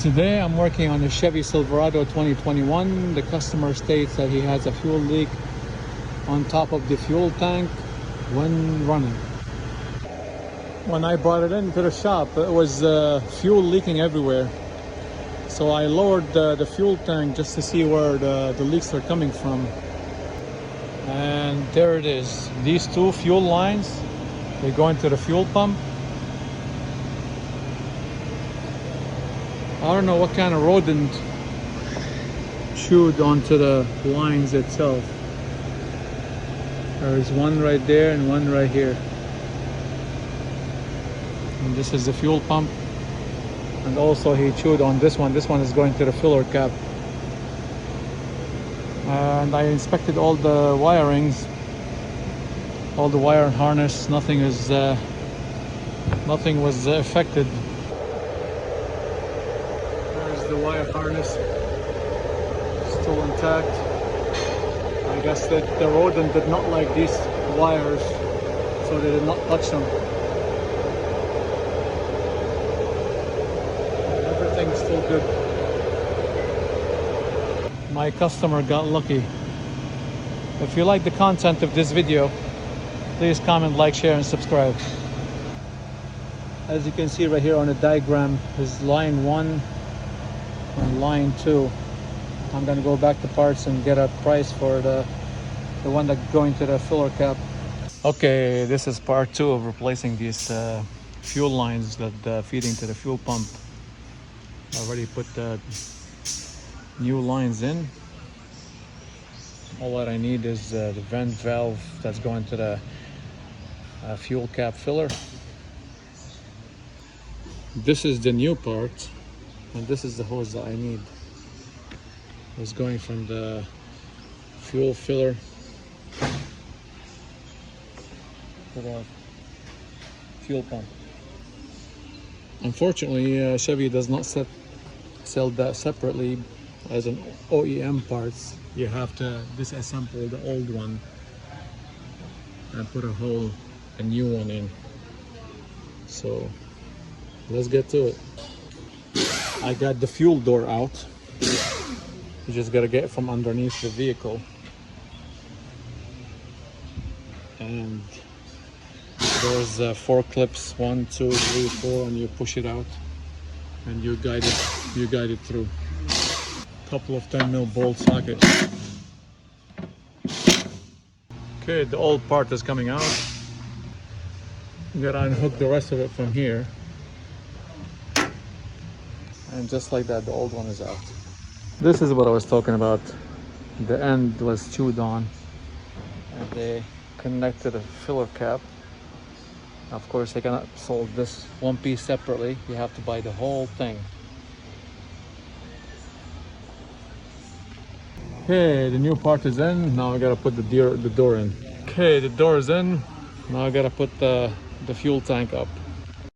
Today I'm working on a Chevy Silverado 2021. The customer states that he has a fuel leak on top of the fuel tank when running. When I brought it into the shop, it was fuel leaking everywhere. So I lowered the fuel tank just to see where the leaks are coming from. And there it is. These two fuel lines, they go into the fuel pump. I don't know what kind of rodent chewed onto the lines itself. There's one right there and one right here. And this is the fuel pump. And also he chewed on this one. This one is going to the filler cap. And I inspected all the wirings, all the wire harness. Nothing was affected. The wire harness still intact. I guess that the rodent did not like these wires, so they did not touch them. Everything's still good. My customer got lucky. If you like the content of this video, please comment, like, share, and subscribe. As you can see right here on the diagram is line 1 and line 2. I'm gonna go back to parts and get a price for the one that's going to the filler cap. Okay, this is part 2 of replacing these fuel lines that feed into the fuel pump. I already put the new lines in. All that I need is the vent valve that's going to the fuel cap filler. This is the new part. And this is the hose that I need. It's going from the fuel filler to the fuel pump. Unfortunately, Chevy does not sell that separately as an OEM parts. You have to disassemble the old one and put a new one in. So let's get to it. I got the fuel door out. You just gotta get it from underneath the vehicle. And there's 4 clips, 1, 2, 3, 4, and you push it out and you guide it through. Couple of 10mm bolt sockets. Okay, the old part is coming out. You gotta unhook the rest of it from here. And just like that, the old one is out. This is what I was talking about. The end was chewed on and they connected a filler cap. Of course, they cannot sell this one piece separately. You have to buy the whole thing. Okay, the new part is in. Now I gotta put the door in. Okay, the door is in. Now I gotta put the fuel tank up.